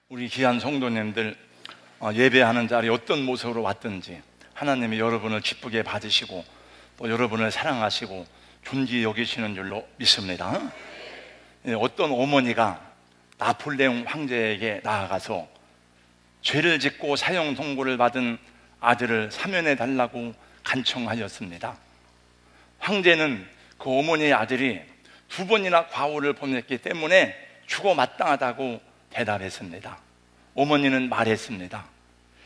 우리 귀한 성도님들 예배하는 자리에 어떤 모습으로 왔든지 하나님이 여러분을 기쁘게 받으시고 또 여러분을 사랑하시고 존귀히 여기시는 줄로 믿습니다. 어떤 어머니가 나폴레옹 황제에게 나아가서 죄를 짓고 사형 선고를 받은 아들을 사면해 달라고 간청하였습니다. 황제는 그 어머니의 아들이 2번이나 과오를 범했기 때문에 죽어 마땅하다고 대답했습니다. 어머니는 말했습니다.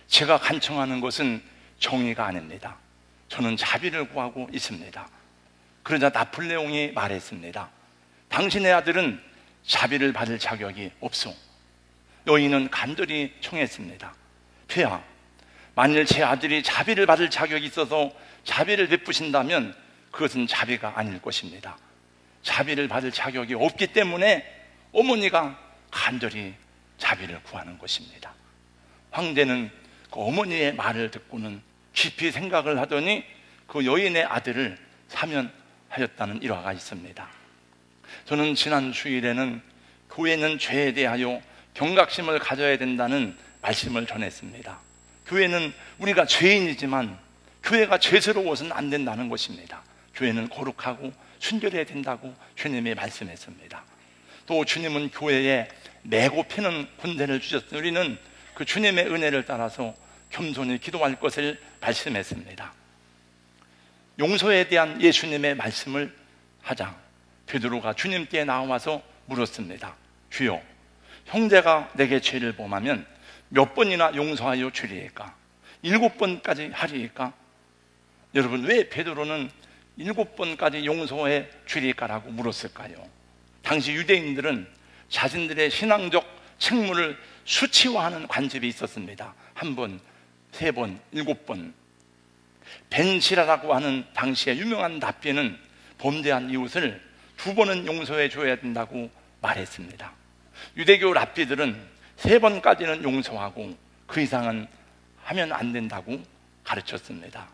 제가 간청하는 것은 정의가 아닙니다. 저는 자비를 구하고 있습니다. 그러자 나폴레옹이 말했습니다. 당신의 아들은 자비를 받을 자격이 없소. 여인은 간절히 청했습니다. 폐하, 만일 제 아들이 자비를 받을 자격이 있어서 자비를 베푸신다면 그것은 자비가 아닐 것입니다. 자비를 받을 자격이 없기 때문에 어머니가 간절히 자비를 구하는 것입니다. 황제는 그 어머니의 말을 듣고는 깊이 생각을 하더니 그 여인의 아들을 사면하였다는 일화가 있습니다. 저는 지난 주일에는 교회는 죄에 대하여 경각심을 가져야 된다는 말씀을 전했습니다. 교회는 우리가 죄인이지만 교회가 죄스러워서는 안 된다는 것입니다. 교회는 거룩하고 순결해야 된다고 주님이 말씀했습니다. 또 주님은 교회에 메고 패는 군대를 주셨으니 우리는 그 주님의 은혜를 따라서 겸손히 기도할 것을 말씀했습니다. 용서에 대한 예수님의 말씀을 하자 베드로가 주님께 나와서 물었습니다. 주여, 형제가 내게 죄를 범하면 몇 번이나 용서하여 주리이까? 7번까지 하리이까? 여러분, 왜 베드로는 7번까지 용서해 주리이까라고 물었을까요? 당시 유대인들은 자신들의 신앙적 책무를 수치화하는 관습이 있었습니다. 1번, 3번, 7번. 벤시라라고 하는 당시의 유명한 랍비는 범죄한 이웃을 2번은 용서해 줘야 된다고 말했습니다. 유대교 랍비들은 3번까지는 용서하고 그 이상은 하면 안 된다고 가르쳤습니다.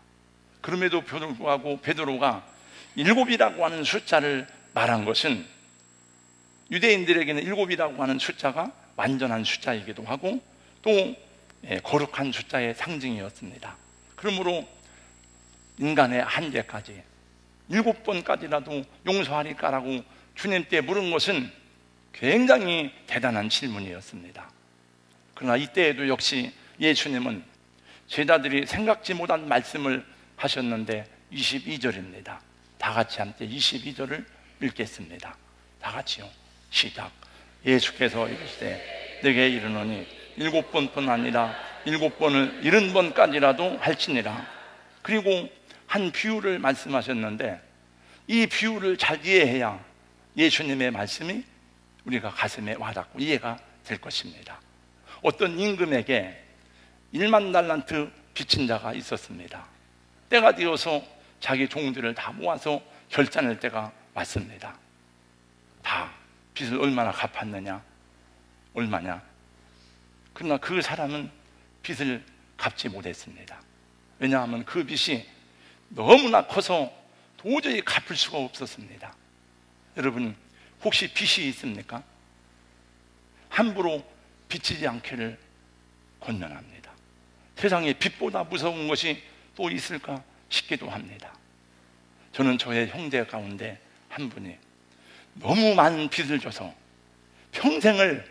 그럼에도 불구하고 베드로가 7이라고 하는 숫자를 말한 것은 유대인들에게는 7이라고 하는 숫자가 완전한 숫자이기도 하고 또 거룩한 숫자의 상징이었습니다. 그러므로 인간의 한계까지 7번까지라도 용서하리까라고 주님께 물은 것은 굉장히 대단한 질문이었습니다. 그러나 이때에도 역시 예수님은 제자들이 생각지 못한 말씀을 하셨는데 22절입니다. 다 같이 함께 22절을 읽겠습니다. 다 같이요. 시작. 예수께서 이르시되 내게 이르노니 7번뿐 아니라 7번을 70번까지라도 할지니라. 그리고 한 비유를 말씀하셨는데 이 비유를 잘 이해해야 예수님의 말씀이 우리가 가슴에 와닿고 이해가 될 것입니다. 어떤 임금에게 1만 달란트 빚진 자가 있었습니다. 때가 되어서 자기 종들을 다 모아서 결산할 때가 왔습니다. 다 빚을 얼마나 갚았느냐? 얼마냐? 그러나 그 사람은 빚을 갚지 못했습니다. 왜냐하면 그 빚이 너무나 커서 도저히 갚을 수가 없었습니다. 여러분, 혹시 빚이 있습니까? 함부로 빚지지 않기를 권면합니다. 세상에 빚보다 무서운 것이 또 있을까 싶기도 합니다. 저는 저의 형제 가운데 한 분이 너무 많은 빚을 져서 평생을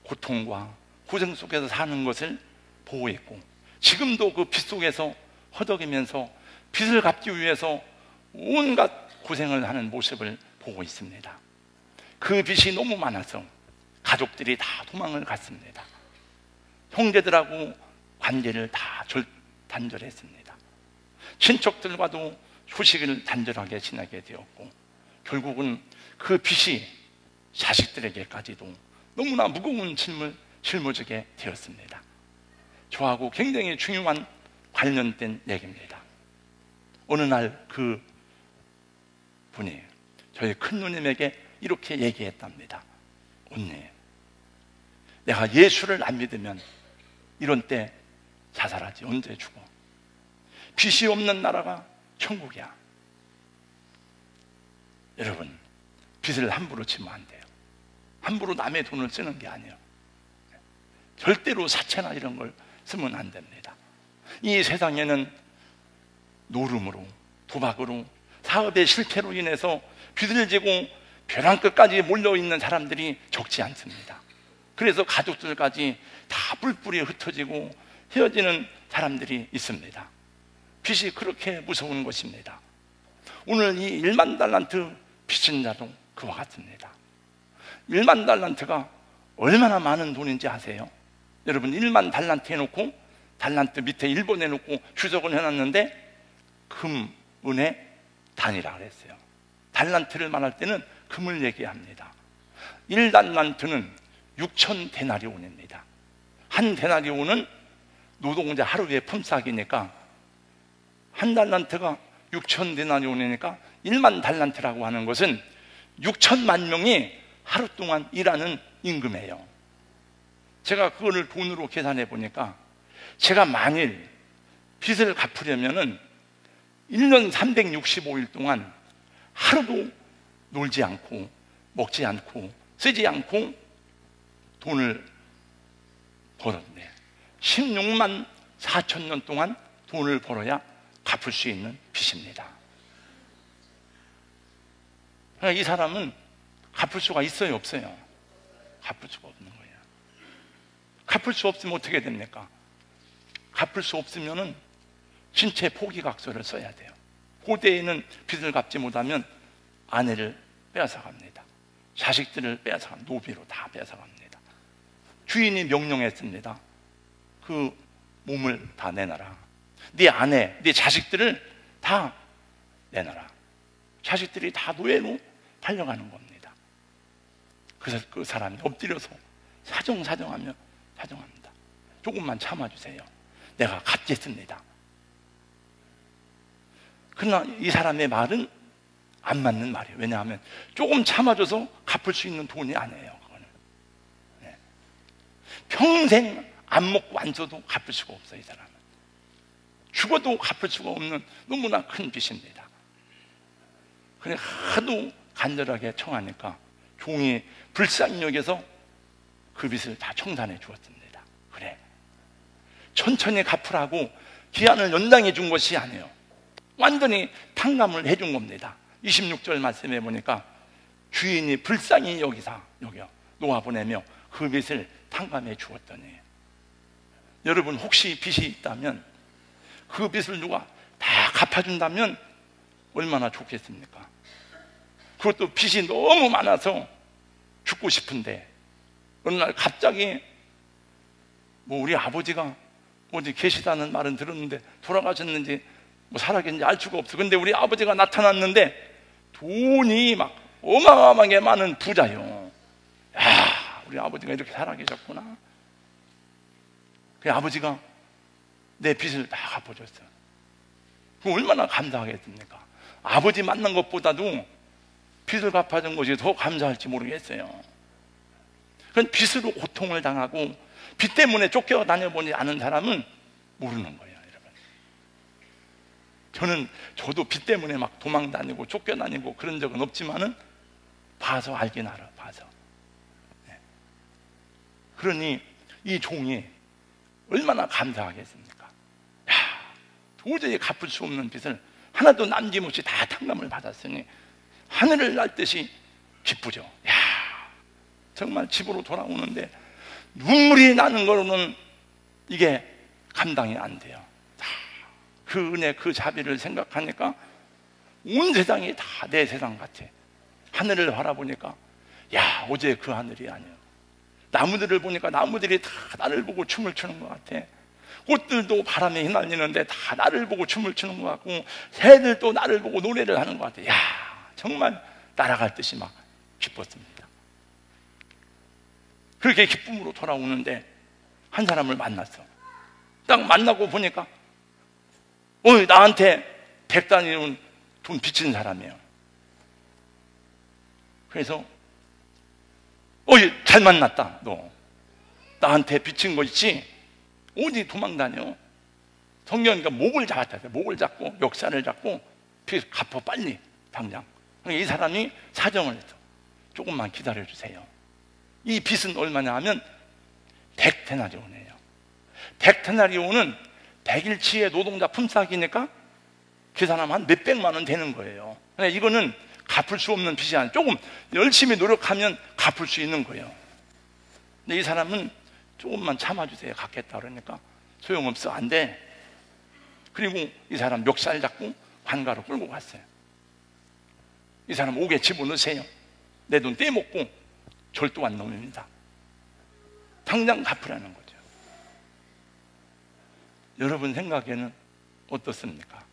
고통과 고생 속에서 사는 것을 보고 있고 지금도 그 빚 속에서 허덕이면서 빚을 갚기 위해서 온갖 고생을 하는 모습을 보고 있습니다. 그 빚이 너무 많아서 가족들이 다 도망을 갔습니다. 형제들하고 관계를 다 단절했습니다. 친척들과도 휴식을 단절하게 지내게 되었고 결국은 그 빚이 자식들에게까지도 너무나 무거운 짐을 짊어지게 되었습니다. 저하고 굉장히 중요한 관련된 얘기입니다. 어느 날 그 분이 저희 큰 누님에게 이렇게 얘기했답니다. 언니, 내가 예수를 안 믿으면 이런 때 자살하지. 언제 죽어? 빚이 없는 나라가 천국이야. 여러분, 빚을 함부로 지면 안 돼요. 함부로 남의 돈을 쓰는 게 아니에요. 절대로 사채나 이런 걸 쓰면 안 됩니다. 이 세상에는 노름으로, 도박으로, 사업의 실패로 인해서 빚을 지고 벼랑 끝까지 몰려있는 사람들이 적지 않습니다. 그래서 가족들까지 다 뿔뿔이 흩어지고 헤어지는 사람들이 있습니다. 빚이 그렇게 무서운 것입니다. 오늘 이 1만 달란트 빚진 자도 그와 같습니다. 1만 달란트가 얼마나 많은 돈인지 아세요? 여러분, 1만 달란트 해놓고 달란트 밑에 1번 해놓고 주석을 해놨는데 금, 은의 단이라 그랬어요. 달란트를 말할 때는 금을 얘기합니다. 1달란트는 6천 데나리온입니다. 한 데나리온은 노동자 하루의 품삯이니까, 한 달란트가 6천 데나리온이니까 1만 달란트라고 하는 것은 6천만 명이 하루 동안 일하는 임금이에요. 제가 그거를 돈으로 계산해 보니까, 제가 만일 빚을 갚으려면은 1년 365일 동안 하루도 놀지 않고 먹지 않고 쓰지 않고 돈을 벌었네. 16만 4천 년 동안 돈을 벌어야 갚을 수 있는 빚입니다. 그러니까 이 사람은 갚을 수가 있어요, 없어요? 갚을 수가 없는 거예요. 갚을 수 없으면 어떻게 됩니까? 갚을 수 없으면은 신체 포기각서를 써야 돼요. 고대에는 빚을 갚지 못하면 아내를 빼앗아갑니다. 자식들을 빼앗아갑니다. 노비로 다 빼앗아갑니다. 주인이 명령했습니다. 그 몸을 다 내놔라. 네 아내, 네 자식들을 다 내놔라. 자식들이 다 노예로 팔려가는 겁니다. 그래서 그 사람이 엎드려서 사정하며 사정합니다. 조금만 참아주세요. 내가 갚겠습니다. 그러나 이 사람의 말은 안 맞는 말이에요. 왜냐하면 조금 참아줘서 갚을 수 있는 돈이 아니에요. 그거는. 네. 평생 안 먹고 안 줘도 갚을 수가 없어요. 이 사람은 죽어도 갚을 수가 없는 너무나 큰 빚입니다. 그래 하도 간절하게 청하니까 종이 불쌍히 여겨서 그 빚을 다 청산해 주었습니다. 그래, 천천히 갚으라고 기한을 연장해 준 것이 아니에요. 완전히 탕감을 해준 겁니다. 26절 말씀해 보니까 주인이 불쌍히 여겨 놓아보내며 그 빚을 탕감해 주었더니, 여러분 혹시 빚이 있다면 그 빚을 누가 다 갚아준다면 얼마나 좋겠습니까? 그것도 빚이 너무 많아서 죽고 싶은데 어느 날 갑자기 우리 아버지가 어디 계시다는 말은 들었는데 돌아가셨는지 살아계신지 알 수가 없어. 근데 우리 아버지가 나타났는데 돈이 막 어마어마하게 많은 부자요. 야, 우리 아버지가 이렇게 살아계셨구나. 그 아버지가 내 빚을 다 갚아줬어요. 그 얼마나 감사하겠습니까? 아버지 만난 것보다도 빚을 갚아준 것이 더 감사할지 모르겠어요. 그건 빚으로 고통을 당하고 빚 때문에 쫓겨다녀보지 않은 사람은 모르는 거예요. 저도 빚 때문에 막 도망다니고 쫓겨다니고 그런 적은 없지만은 봐서 알긴 알아. 봐서. 네. 그러니 이 종이 얼마나 감사하겠습니까? 야, 도저히 갚을 수 없는 빚을 하나도 남김없이 다 탕감을 받았으니 하늘을 날 듯이 기쁘죠. 야, 정말 집으로 돌아오는데 눈물이 나는 거로는 이게 감당이 안 돼요. 그 은혜, 그 자비를 생각하니까 온 세상이 다 내 세상 같아. 하늘을 바라보니까 야, 어제 그 하늘이 아니야. 나무들을 보니까 나무들이 다 나를 보고 춤을 추는 것 같아. 꽃들도 바람에 휘날리는데 다 나를 보고 춤을 추는 것 같고, 새들도 나를 보고 노래를 하는 것 같아. 야, 정말 날아갈 듯이 막 기뻤습니다. 그렇게 기쁨으로 돌아오는데 한 사람을 만났어. 딱 만나고 보니까 나한테 100단위는 돈 빚진 사람이에요. 그래서 잘 만났다. 너 나한테 빚진 거 있지? 어디 도망다녀? 성경이니까 목을 잡았다. 목을 잡고 역사를 잡고 빚 갚아 빨리 당장. 이 사람이 사정을 했어. 조금만 기다려주세요. 이 빚은 얼마냐 하면 100 100데나리온이에요. 100데나리온은 100일치의 노동자 품삯이니까 그 사람 한 몇백만 원 되는 거예요. 이거는 갚을 수 없는 빚이 아니에요. 조금 열심히 노력하면 갚을 수 있는 거예요. 근데 이 사람은 조금만 참아주세요. 갚겠다 그러니까 소용없어, 안 돼. 그리고 이 사람 멱살 잡고 관가로 끌고 갔어요. 이 사람 옥에 집어넣으세요. 내 돈 떼먹고 절도한 놈입니다. 당장 갚으라는 거죠. 여러분 생각에는 어떻습니까?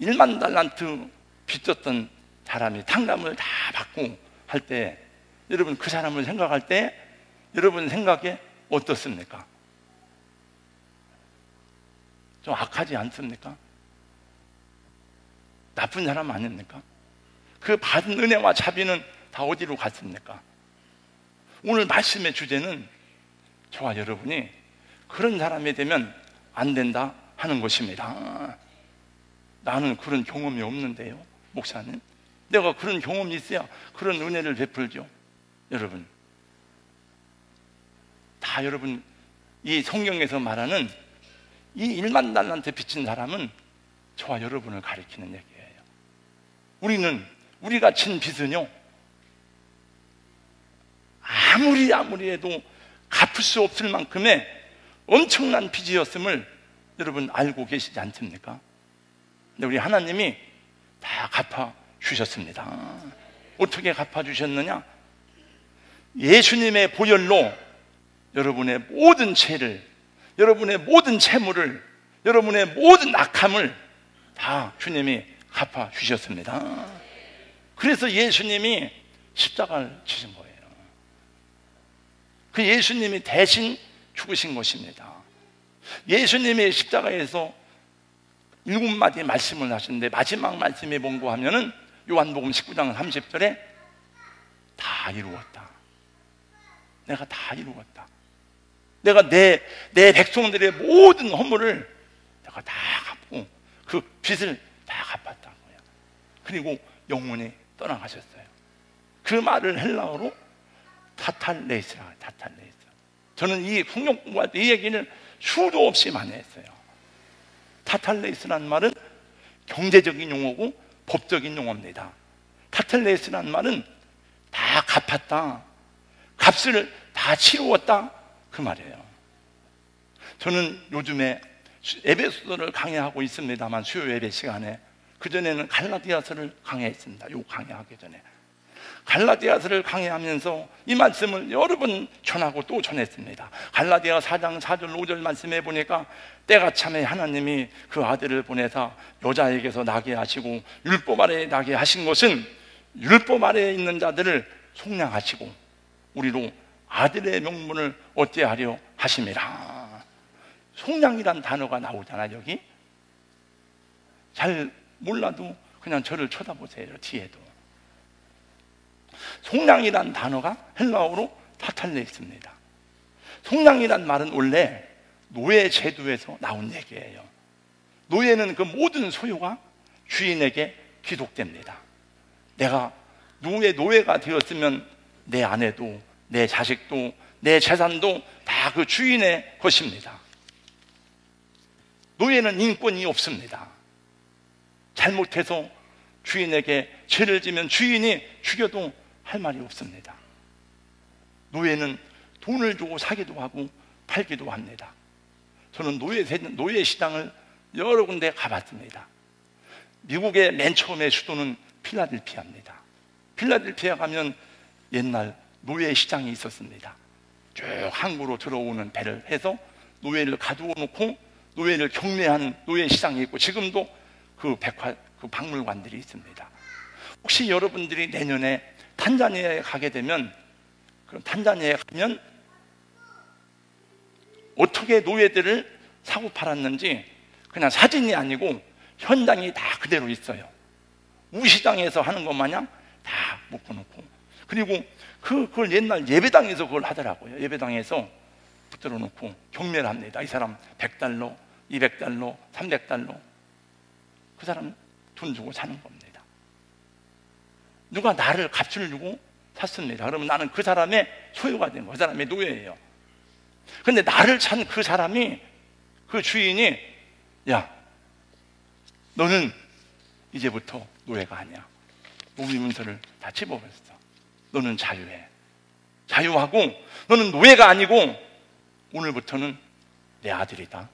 1만 달란트 빚졌던 사람이 탕감을 다 받고 할 때, 여러분 그 사람을 생각할 때 여러분 생각에 어떻습니까? 좀 악하지 않습니까? 나쁜 사람 아닙니까? 그 받은 은혜와 자비는 다 어디로 갔습니까? 오늘 말씀의 주제는 저와 여러분이 그런 사람이 되면 안 된다 하는 것입니다. 나는 그런 경험이 없는데요, 목사님. 내가 그런 경험이 있어야 그런 은혜를 베풀죠. 여러분, 다 여러분 이 성경에서 말하는 이 1만 달란트 빚진 사람은 저와 여러분을 가리키는 얘기예요. 우리가 진 빚은요, 아무리 해도 갚을 수 없을 만큼의 엄청난 빚이었음을 여러분 알고 계시지 않습니까? 근데 우리 하나님이 다 갚아 주셨습니다. 어떻게 갚아 주셨느냐? 예수님의 보혈로 여러분의 모든 죄를, 여러분의 모든 채무를, 여러분의 모든 악함을 다 주님이 갚아 주셨습니다. 그래서 예수님이 십자가를 지신 거예요. 그 예수님이 대신 죽으신 것입니다. 예수님이 십자가에서 7마디 말씀을 하셨는데, 마지막 말씀이 뭔고 하면은 요한복음 19장 30절에 다 이루었다. 내가 다 이루었다. 내가 내 백성들의 모든 허물을 내가 다 갚고 그 빚을 다 갚았다는 거예요. 그리고 영원히 떠나가셨어요. 그 말을 헬라어로 타탈레이스라, 타탈레이스. 저는 이 성경 공부할 때 이 얘기를 수도 없이 많이 했어요. 타탈레이스라는 말은 경제적인 용어고 법적인 용어입니다. 타탈레이스라는 말은 다 갚았다, 값을 다 치루었다, 그 말이에요. 저는 요즘에 에베소서를 강의하고 있습니다만, 수요 예배 시간에, 그전에는 갈라디아서를 강의했습니다. 요 강의하기 전에 갈라디아서를 강의하면서 이 말씀을 여러 번 전하고 또 전했습니다. 갈라디아 4장 4절 5절 말씀해 보니까, 때가 참에 하나님이 그 아들을 보내사 여자에게서 나게 하시고 율법 아래에 나게 하신 것은 율법 아래에 있는 자들을 속량하시고 우리로 아들의 명분을 얻게 하려 하심이라. 속량이란 단어가 나오잖아요. 여기 잘 몰라도 그냥 저를 쳐다보세요. 뒤에도 속량이란 단어가 헬라어로 타탈레이스입니다. 속량이란 말은 원래 노예 제도에서 나온 얘기예요. 노예는 그 모든 소유가 주인에게 귀속됩니다. 내가 노예가 되었으면 내 아내도, 내 자식도, 내 재산도 다 그 주인의 것입니다. 노예는 인권이 없습니다. 잘못해서 주인에게 죄를 지면 주인이 죽여도 할 말이 없습니다. 노예는 돈을 주고 사기도 하고 팔기도 합니다. 저는 노예 시장을 여러 군데 가봤습니다. 미국의 맨 처음에 수도는 필라델피아입니다. 필라델피아 가면 옛날 노예 시장이 있었습니다. 쭉 항구로 들어오는 배를 해서 노예를 가두어 놓고 노예를 경매하는 노예 시장이 있고, 지금도 그 박물관들이 있습니다. 혹시 여러분들이 내년에 탄자니아에 가게 되면, 그 탄자니아에 가면 어떻게 노예들을 사고 팔았는지 그냥 사진이 아니고 현장이 다 그대로 있어요. 우시장에서 하는 것 마냥 다 묶어놓고, 그리고 그걸 옛날 예배당에서 그걸 하더라고요. 예배당에서 붙들어 놓고 경매를 합니다. 이 사람 100달러, 200달러, 300달러, 그 사람 돈 주고 사는 겁니다. 누가 나를 값을 주고 샀습니다. 그러면 나는 그 사람의 소유가 된 거예요. 그 사람의 노예예요. 근데 나를 찬 그 사람이, 그 주인이, 야, 너는 이제부터 노예가 아니야. 우리 문서를 다 집어버렸어. 너는 자유해. 자유하고 너는 노예가 아니고 오늘부터는 내 아들이다.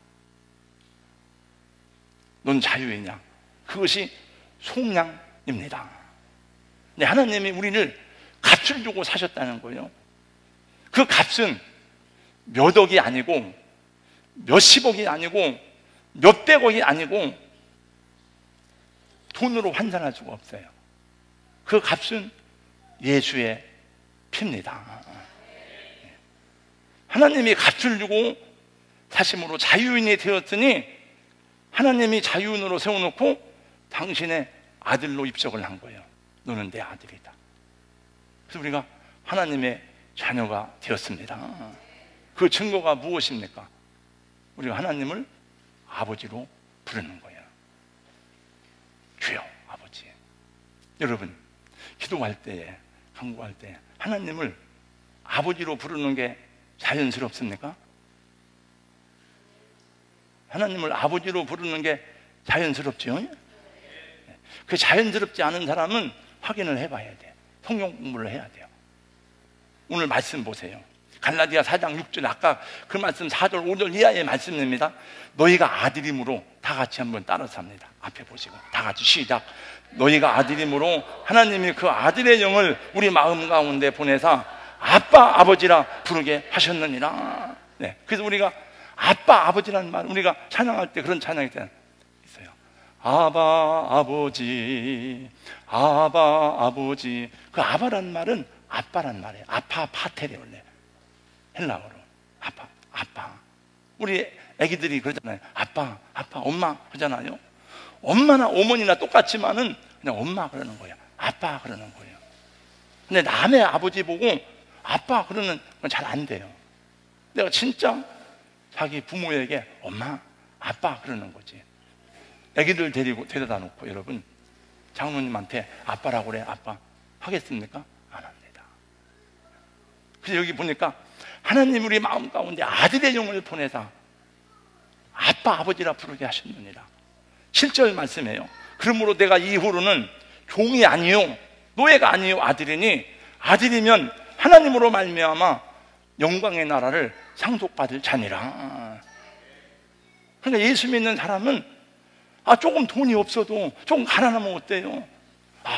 넌 자유이냐? 그것이 속량입니다. 근데 하나님이 우리를 값을 주고 사셨다는 거예요. 그 값은 몇 억이 아니고 몇십억이 아니고 몇백억이 아니고 돈으로 환산할 수가 없어요. 그 값은 예수의 피입니다. 하나님이 값을 주고 사심으로 자유인이 되었으니 하나님이 자유인으로 세워놓고 당신의 아들로 입적을 한 거예요. 너는 내 아들이다. 그래서 우리가 하나님의 자녀가 되었습니다. 그 증거가 무엇입니까? 우리가 하나님을 아버지로 부르는 거예요. 주여, 아버지. 여러분, 기도할 때에, 간구할 때 하나님을 아버지로 부르는 게 자연스럽습니까? 하나님을 아버지로 부르는 게 자연스럽지요? 그 자연스럽지 않은 사람은 확인을 해봐야 돼. 성경 공부를 해야 돼요. 오늘 말씀 보세요. 갈라디아 4장 6절, 아까 그 말씀 4절 5절 이하의 말씀입니다. 너희가 아들임으로, 다 같이 한번 따라서 합니다. 앞에 보시고 다 같이 시작. 너희가 아들임으로 하나님이 그 아들의 영을 우리 마음 가운데 보내사 아빠 아버지라 부르게 하셨느니라. 네, 그래서 우리가 아빠 아버지라는 말, 우리가 찬양할 때 그런 찬양이 있어요. 아바 아버지, 아바 아버지. 그 아바란 말은 아빠란 말이에요. 아파 파테레, 원래 헬라어로 아빠, 아빠. 우리 애기들이 그러잖아요. 아빠, 아빠, 엄마 그러잖아요. 엄마나 어머니나 똑같지만은 그냥 엄마 그러는 거예요. 아빠 그러는 거예요. 근데 남의 아버지 보고 아빠 그러는 건 잘 안 돼요. 내가 진짜 자기 부모에게 엄마, 아빠 그러는 거지. 애기들 데려다 놓고 여러분 장로님한테 아빠라고 그래, 아빠 하겠습니까? 안 합니다. 그래서 여기 보니까 하나님 우리 마음 가운데 아들의 영을 보내사 아빠 아버지라 부르게 하셨느니라. 7절 말씀이에요. 그러므로 내가 이후로는 종이 아니요 노예가 아니요 아들이니, 아들이면 하나님으로 말미암아 영광의 나라를 상속받을 자니라. 그러니까 예수 믿는 사람은 조금 돈이 없어도, 조금 가난하면 어때요?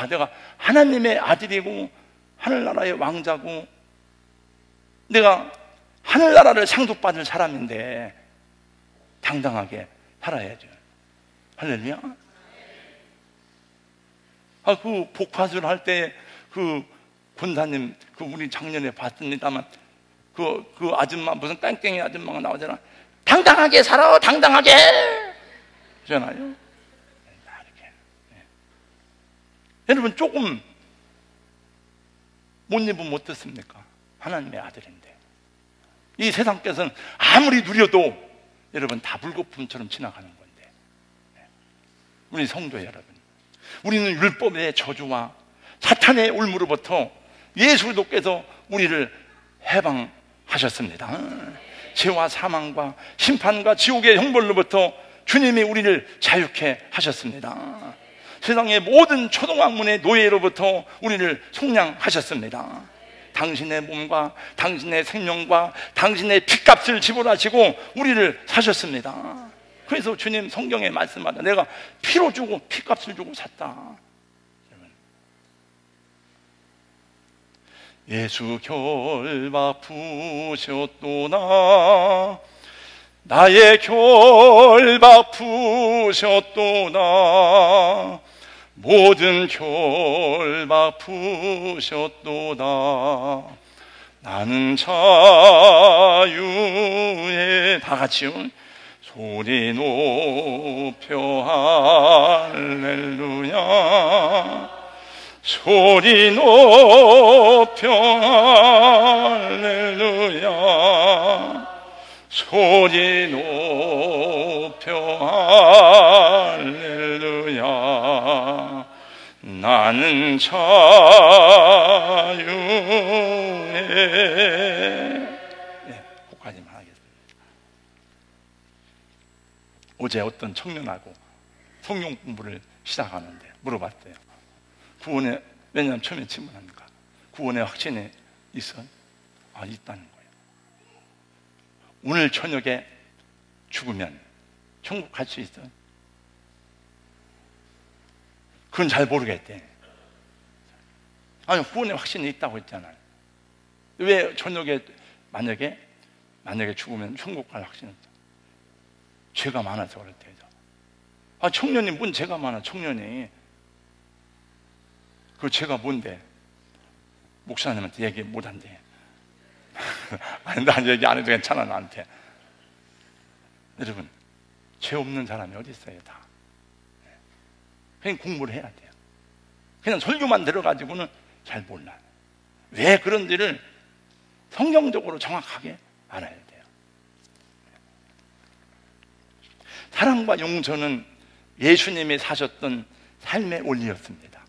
내가 하나님의 아들이고 하늘나라의 왕자고 내가 하늘나라를 상속받을 사람인데 당당하게 살아야죠. 할렐루야. 그 복화술 할 때 그 권사님, 그 우리 작년에 봤습니다만 그 아줌마, 무슨 땡땡이 아줌마가 나오잖아. 당당하게 살아, 당당하게 그러잖아요. 이렇게. 여러분 조금 못 입으면 어떻습니까? 하나님의 아들인데. 이 세상께서는 아무리 누려도 여러분 다 불거품처럼 지나가는 건데, 우리 성도 여러분, 우리는 율법의 저주와 사탄의 올무로부터 예수 그리스도께서 우리를 해방하셨습니다. 죄와 사망과 심판과 지옥의 형벌로부터 주님이 우리를 자유케 하셨습니다. 세상의 모든 초동학문의 노예로부터 우리를 속량하셨습니다. 당신의 몸과 당신의 생명과 당신의 핏값을 지불하시고 우리를 사셨습니다. 그래서 주님 성경에 말씀하다 내가 피로 주고 핏값을 주고 샀다. 예수 결박 푸셨도다, 나의 결박 푸셨도다, 모든 결박 푸셨도다. 나는 자유에, 다 같이요. 소리 높여 할렐루야, 소리 높여 할렐루야, 소리 높여 할렐루야. 나는 자유에. 거기까지만 하겠습니다. 어제 어떤 청년하고 성경 공부를 시작하는데 물어봤어요. 구원에, 왜냐하면 처음에 질문하니까 구원의 확신이 있어? 있다는 거예요. 오늘 저녁에 죽으면 천국 갈 수 있어? 그건 잘 모르겠대. 아니, 구원의 확신이 있다고 했잖아요. 왜 저녁에 만약에 죽으면 천국 갈 확신이 없어? 죄가 많아서 그렇대요. 청년이 뭔 죄가 많아, 청년이. 그 죄가 뭔데? 목사님한테 얘기 못 한대. 아니, 난 얘기 안 해도 괜찮아, 나한테. 여러분, 죄 없는 사람이 어디 있어요, 다. 그냥 공부를 해야 돼요. 그냥 설교만 들어가지고는 잘 몰라요. 왜 그런지를 성경적으로 정확하게 알아야 돼요. 사랑과 용서는 예수님이 사셨던 삶의 원리였습니다.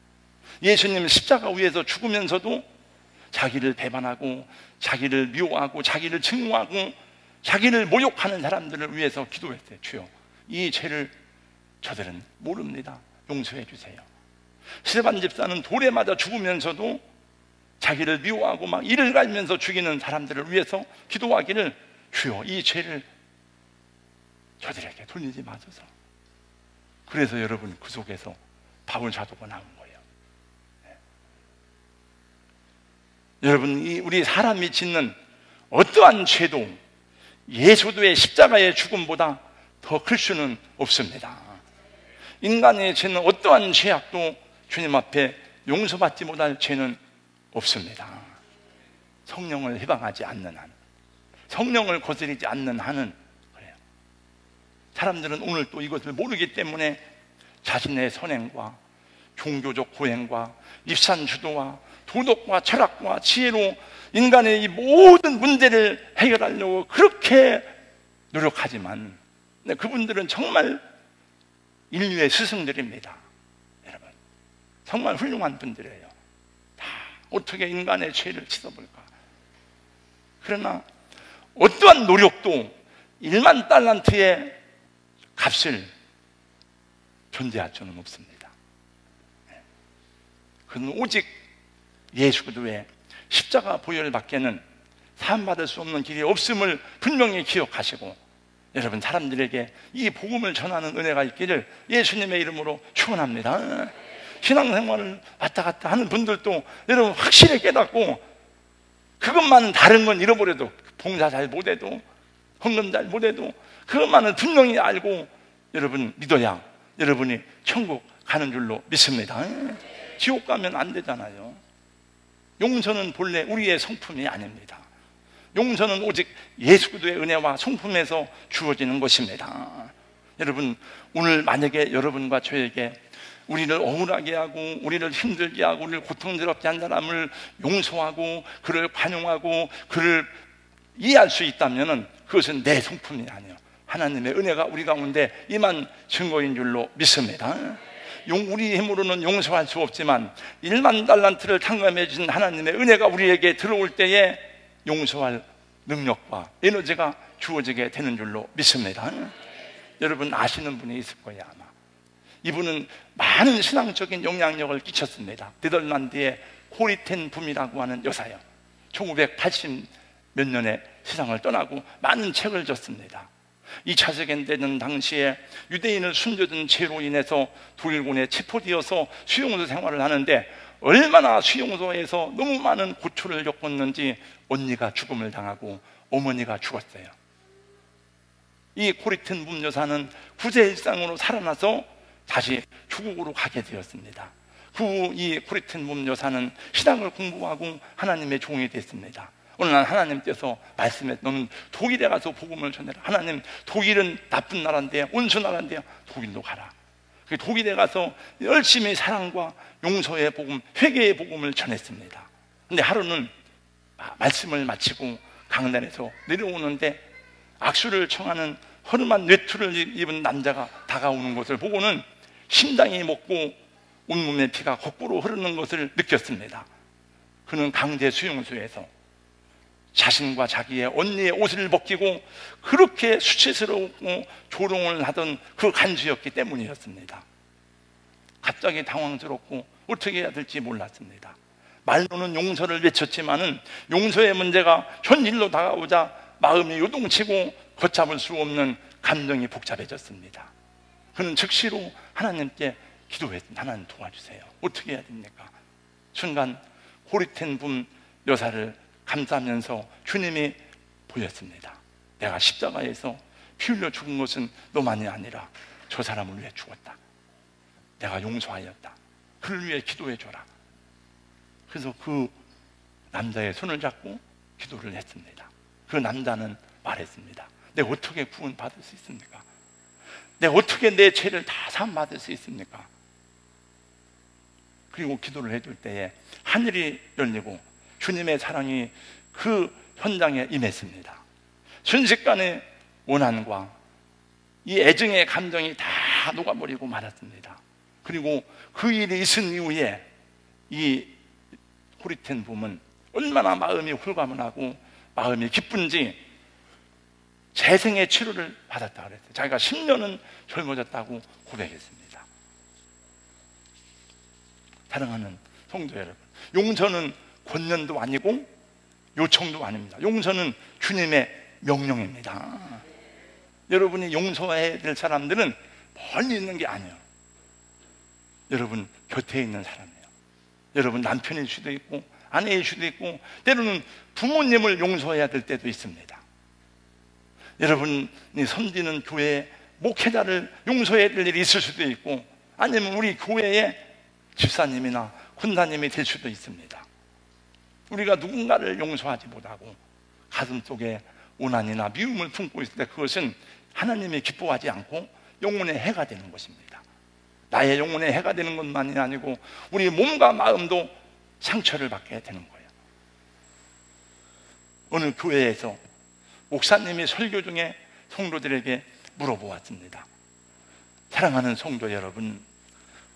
예수님은 십자가 위에서 죽으면서도 자기를 배반하고 자기를 미워하고 자기를 증오하고 자기를 모욕하는 사람들을 위해서 기도했어요. 주여, 이 죄를 저들은 모릅니다. 용서해 주세요. 스데반 집사는 돌에 맞아 죽으면서도 자기를 미워하고 막 이를 갈면서 죽이는 사람들을 위해서 기도하기를, 주여, 이 죄를 저들에게 돌리지 마소서. 그래서 여러분, 그 속에서 바울 사도가 나온 거예요. 여러분, 우리 사람이 짓는 어떠한 죄도 예수도의 십자가의 죽음보다 더 클 수는 없습니다. 인간의 죄는 어떠한 죄악도 주님 앞에 용서받지 못할 죄는 없습니다. 성령을 해방하지 않는 한, 성령을 거스르지 않는 한은 그래요. 사람들은 오늘 또 이것을 모르기 때문에 자신의 선행과 종교적 고행과 입산주도와 도덕과 철학과 지혜로 인간의 이 모든 문제를 해결하려고 그렇게 노력하지만 그분들은 정말 인류의 스승들입니다. 여러분, 정말 훌륭한 분들이에요. 다 어떻게 인간의 죄를 씻어볼까? 그러나 어떠한 노력도 1만 달란트의 값을 존재할 수는 없습니다. 그는 오직 예수 그리스도의 십자가 보혈 밖에는 사함받을 수 없는 길이 없음을 분명히 기억하시고, 여러분, 사람들에게 이 복음을 전하는 은혜가 있기를 예수님의 이름으로 축원합니다. 신앙생활을 왔다 갔다 하는 분들도 여러분 확실히 깨닫고, 그것만은 다른 건 잃어버려도, 봉사 잘 못해도, 헌금 잘 못해도 그것만은 분명히 알고 여러분 믿어야 여러분이 천국 가는 줄로 믿습니다. 지옥 가면 안 되잖아요. 용서는 본래 우리의 성품이 아닙니다. 용서는 오직 예수 그리스도의 은혜와 성품에서 주어지는 것입니다. 여러분, 오늘 만약에 여러분과 저에게 우리를 억울하게 하고 우리를 힘들게 하고 우리를 고통스럽게 한 사람을 용서하고 그를 관용하고 그를 이해할 수 있다면 그것은 내 성품이 아니에요. 하나님의 은혜가 우리 가운데 임한 증거인 줄로 믿습니다. 우리 힘으로는 용서할 수 없지만 1만 달란트를 탕감해 주신 하나님의 은혜가 우리에게 들어올 때에 용서할 능력과 에너지가 주어지게 되는 줄로 믿습니다. 여러분 아시는 분이 있을 거예요. 아마 이분은 많은 신앙적인 영향력을 끼쳤습니다. 네덜란드의 코리텐 붐이라고 하는 여사요. 1980 몇 년에 세상을 떠나고 많은 책을 썼습니다. 2차 세계대전 당시에 유대인을 숨겨둔 죄로 인해서 독일군에 체포되어서 수용소 생활을 하는데 얼마나 수용소에서 너무 많은 고초를 겪었는지 언니가 죽음을 당하고 어머니가 죽었어요. 이 코리텐 붐 여사는 구제일상으로 살아나서 다시 조국으로 가게 되었습니다. 그 후 이 코리텐 붐 여사는 신학을 공부하고 하나님의 종이 됐습니다. 어느 날 하나님께서 말씀해, 너는 독일에 가서 복음을 전해라. 하나님, 독일은 나쁜 나라인데, 온수 나라인데요, 독일로 가라. 독일에 가서 열심히 사랑과 용서의 복음, 회개의 복음을 전했습니다. 근데 하루는 말씀을 마치고 강단에서 내려오는데 악수를 청하는 허름한 외투를 입은 남자가 다가오는 것을 보고는 심장이 멎고 온몸의 피가 거꾸로 흐르는 것을 느꼈습니다. 그는 강제 수용소에서 자신과 자기의 언니의 옷을 벗기고 그렇게 수치스러웠고 조롱을 하던 그 간주였기 때문이었습니다. 갑자기 당황스럽고 어떻게 해야 될지 몰랐습니다. 말로는 용서를 외쳤지만은 용서의 문제가 현실로 다가오자 마음이 요동치고 걷잡을 수 없는 감정이 복잡해졌습니다. 그는 즉시로 하나님께 기도했습니다. 하나님 도와주세요. 어떻게 해야 됩니까? 순간 호리텐 분 여사를 감싸면서 주님이 보였습니다. 내가 십자가에서 피 흘려 죽은 것은 너만이 아니라 저 사람을 위해 죽었다. 내가 용서하였다. 그를 위해 기도해줘라. 그래서 그 남자의 손을 잡고 기도를 했습니다. 그 남자는 말했습니다. 내가 어떻게 구원받을 수 있습니까? 내가 어떻게 내 죄를 다 사함받을 수 있습니까? 그리고 기도를 해줄 때에 하늘이 열리고 주님의 사랑이 그 현장에 임했습니다. 순식간에 원한과 이 애증의 감정이 다 녹아버리고 말았습니다. 그리고 그 일이 있은 이후에 이 호리텐 붐은 얼마나 마음이 홀가분하고 마음이 기쁜지 재생의 치료를 받았다고 그랬어요. 자기가 10년은 젊어졌다고 고백했습니다. 사랑하는 성도 여러분, 용서는 권면도 아니고 요청도 아닙니다. 용서는 주님의 명령입니다. 여러분이 용서해야 될 사람들은 멀리 있는 게 아니에요. 여러분 곁에 있는 사람이에요. 여러분 남편일 수도 있고 아내일 수도 있고 때로는 부모님을 용서해야 될 때도 있습니다. 여러분이 섬기는 교회의 목회자를 용서해야 될 일이 있을 수도 있고 아니면 우리 교회의 집사님이나 권사님이 될 수도 있습니다. 우리가 누군가를 용서하지 못하고 가슴속에 오난이나 미움을 품고 있을 때 그것은 하나님이 기뻐하지 않고 영혼의 해가 되는 것입니다. 나의 영혼의 해가 되는 것만이 아니고 우리 몸과 마음도 상처를 받게 되는 거예요. 어느 교회에서 목사님이 설교 중에 성도들에게 물어보았습니다. 사랑하는 성도 여러분,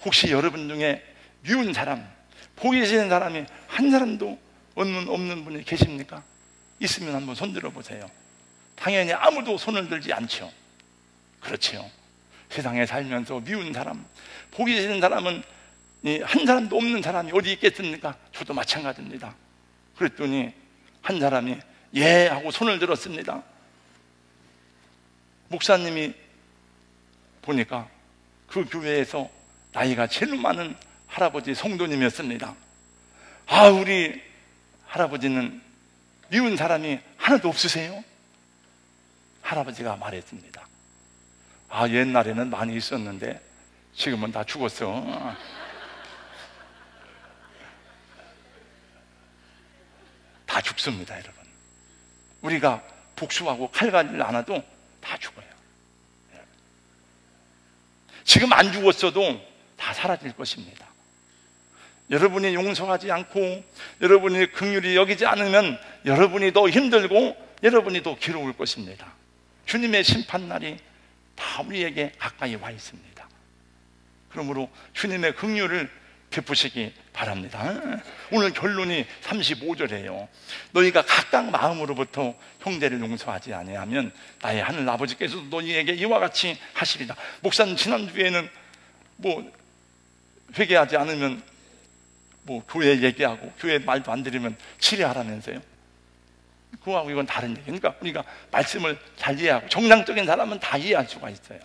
혹시 여러분 중에 미운 사람, 보기 싫은 사람이 한 사람도 없는 분이 계십니까? 있으면 한번 손 들어보세요. 당연히 아무도 손을 들지 않죠. 그렇지요. 세상에 살면서 미운 사람, 보기 싫은 사람은 한 사람도 없는 사람이 어디 있겠습니까? 저도 마찬가지입니다. 그랬더니 한 사람이 예 하고 손을 들었습니다. 목사님이 보니까 그 교회에서 나이가 제일 많은 할아버지 성도님이었습니다. 아, 우리 할아버지는 미운 사람이 하나도 없으세요? 할아버지가 말했습니다. 아, 옛날에는 많이 있었는데 지금은 다 죽었어. 다 죽습니다, 여러분. 우리가 복수하고 칼갈질 안 해도 다 죽어요. 지금 안 죽었어도 다 사라질 것입니다. 여러분이 용서하지 않고 여러분이 긍휼히 여기지 않으면 여러분이 더 힘들고 여러분이 더 괴로울 것입니다. 주님의 심판날이 다 우리에게 가까이 와 있습니다. 그러므로 주님의 긍휼을 베푸시기 바랍니다. 오늘 결론이 35절이에요. 너희가 각각 마음으로부터 형제를 용서하지 아니하면 나의 하늘 아버지께서도 너희에게 이와 같이 하시리라. 목사님 지난주에는 회개하지 않으면 교회 얘기하고 교회 말도 안 들으면 치료하라면서요. 그거하고 이건 다른 얘기. 그러니까 우리가 말씀을 잘 이해하고 정상적인 사람은 다 이해할 수가 있어요.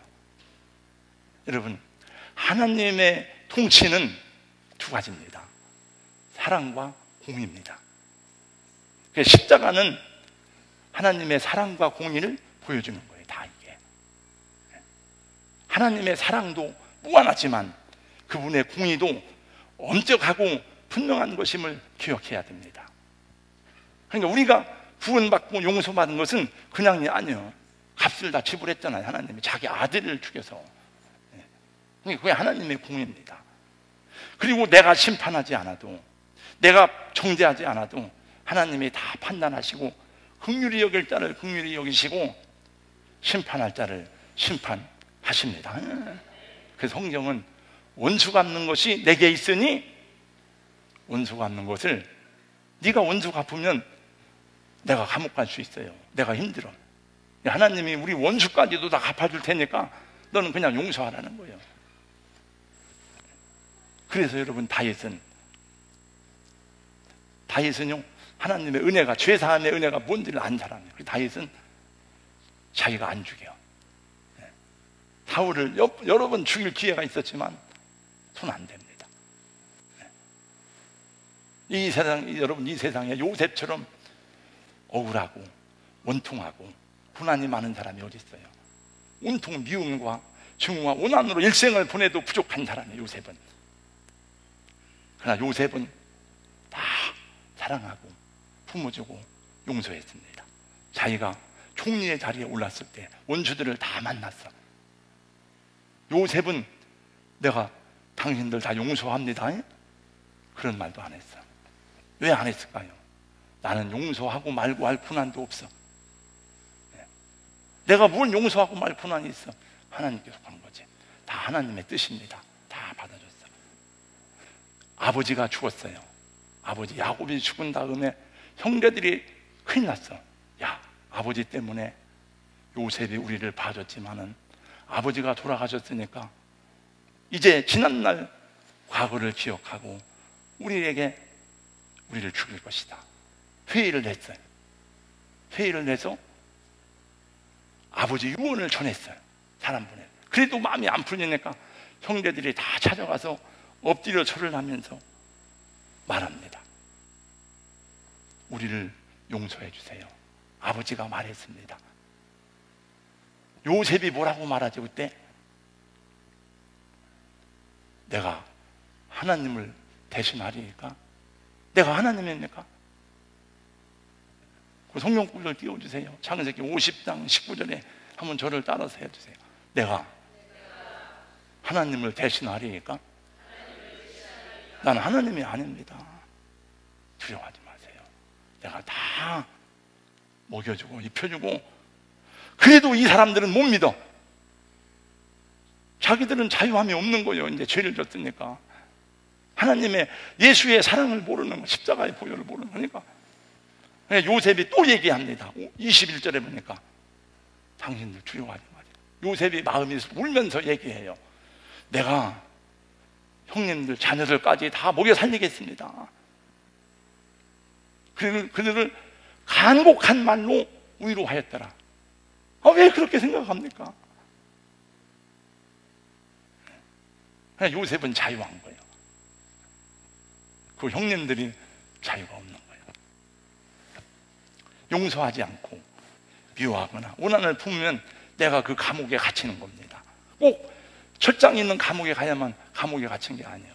여러분, 하나님의 통치는 두 가지입니다. 사랑과 공의입니다. 십자가는 하나님의 사랑과 공의를 보여주는 거예요. 다 이게. 하나님의 사랑도 무한하지만 그분의 공의도 엄격하고 분명한 것임을 기억해야 됩니다. 그러니까 우리가 구원받고 용서받은 것은 그냥이 아니에요. 값을 다 지불했잖아요. 하나님이 자기 아들을 죽여서. 그러니까 그게 하나님의 공의입니다. 그리고 내가 심판하지 않아도, 내가 정죄하지 않아도 하나님이 다 판단하시고 긍휼히 여길 자를 긍휼히 여기시고 심판할 자를 심판하십니다. 그래서 성경은 원수 갚는 것이 내게 있으니 원수 갚는 것을, 네가 원수 갚으면 내가 감옥 갈 수 있어요. 내가 힘들어. 하나님이 우리 원수까지도 다 갚아줄 테니까 너는 그냥 용서하라는 거예요. 그래서 여러분, 다윗은요, 하나님의 은혜가, 죄사함의 은혜가 뭔지를 안 사람이에요. 다윗은 자기가 안 죽여요. 사울을 여러 번 죽일 기회가 있었지만 손 안 댑니다. 이 세상, 여러분, 이 세상에 요셉처럼 억울하고 원통하고 고난이 많은 사람이 어디 있어요? 온통 미움과 증오와 오난으로 일생을 보내도 부족한 사람이에요, 요셉은. 그러나 요셉은 다 사랑하고 품어주고 용서했습니다. 자기가 총리의 자리에 올랐을 때 원수들을 다 만났어. 요셉은 내가 당신들 다 용서합니다, 그런 말도 안 했어. 왜 안 했을까요? 나는 용서하고 말고 할 고난도 없어. 내가 뭘 용서하고 말 고난이 있어? 하나님께서 하는 거지. 다 하나님의 뜻입니다. 다 받아줬어. 아버지가 죽었어요. 아버지 야곱이 죽은 다음에 형제들이 큰일 났어. 야, 아버지 때문에 요셉이 우리를 봐줬지만은 아버지가 돌아가셨으니까 이제 지난날 과거를 기억하고 우리를 죽일 것이다. 회의를 냈어요. 회의를 내서 아버지 유언을 전했어요. 사람 보내. 그래도 마음이 안 풀리니까 형제들이 다 찾아가서 엎드려 절을 하면서 말합니다. 우리를 용서해 주세요. 아버지가 말했습니다. 요셉이 뭐라고 말하지 그때? 내가 하나님을 대신하리니까? 내가 하나님입니까? 그 성경구절 띄워주세요. 창세기 50장 19절에 한번 저를 따라서 해주세요. 내가 하나님을 대신하리니까? 나는 하나님이 아닙니다. 두려워하지 마세요. 내가 다 먹여주고 입혀주고. 그래도 이 사람들은 못 믿어. 자기들은 자유함이 없는 거예요. 이제 죄를 졌으니까. 하나님의 예수의 사랑을 모르는 거, 십자가의 보혈을 모르는 거니까. 요셉이 또 얘기합니다. 21절에 보니까 당신들 두려워하지 마세요. 요셉이 마음이 울면서 얘기해요. 내가 형님들 자녀들까지 다 먹여 살리겠습니다. 그들을 간곡한 말로 위로하였더라. 왜 그렇게 생각합니까? 요셉은 자유한 거예요. 그 형님들이 자유가 없는 거예요. 용서하지 않고 미워하거나 원한을 품으면 내가 그 감옥에 갇히는 겁니다. 꼭 철장이 있는 감옥에 가야만 감옥에 갇힌 게 아니에요.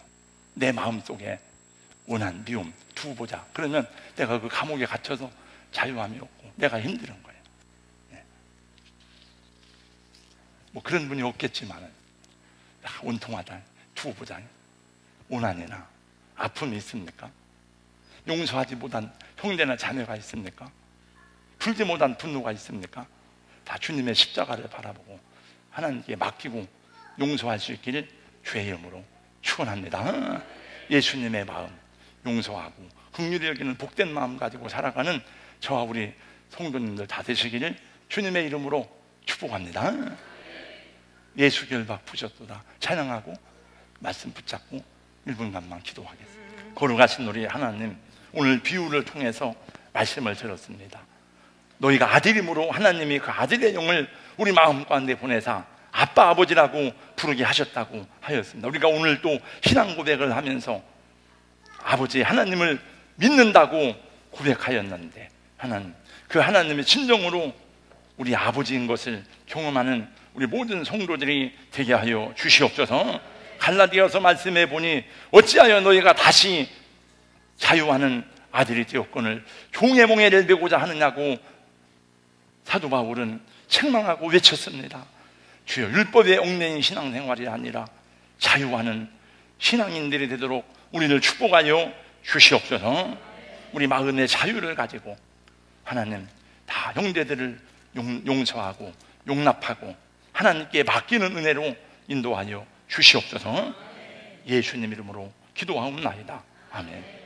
내 마음속에 원한, 미움 두고 보자. 그러면 내가 그 감옥에 갇혀서 자유함이 없고 내가 힘든 거예요. 뭐 그런 분이 없겠지만 온통하다 두고 보자. 원한이나 아픔이 있습니까? 용서하지 못한 형제나 자매가 있습니까? 풀지 못한 분노가 있습니까? 다 주님의 십자가를 바라보고 하나님께 맡기고 용서할 수 있기를 주의 이름으로 축원합니다. 예수님의 마음 용서하고 긍휼히 여기는 복된 마음 가지고 살아가는 저와 우리 성도님들 다 되시기를 주님의 이름으로 축복합니다. 예수 결박 부셨도다 찬양하고 말씀 붙잡고 1분간만 기도하겠습니다. 거룩하신 우리 하나님, 오늘 비유를 통해서 말씀을 들었습니다. 너희가 아들임으로 하나님이 그 아들의 영을 우리 마음 가운데 보내사 아빠 아버지라고 부르게 하셨다고 하였습니다. 우리가 오늘 또 신앙 고백을 하면서 아버지 하나님을 믿는다고 고백하였는데 하나님, 그 하나님의 진정으로 우리 아버지인 것을 경험하는 우리 모든 성도들이 되게 하여 주시옵소서. 갈라디아서 말씀해 보니 어찌하여 너희가 다시 자유하는 아들이 되었거늘 종의 몽에를 메고자 하느냐고 사도 바울은 책망하고 외쳤습니다. 주여, 율법의 얽매인 신앙생활이 아니라 자유하는 신앙인들이 되도록 우리를 축복하여 주시옵소서. 우리 마음의 자유를 가지고 하나님 다 형제들을 용서하고 용납하고 하나님께 맡기는 은혜로 인도하여 주시옵소서. 예수님 이름으로 기도하옵나이다. 아멘.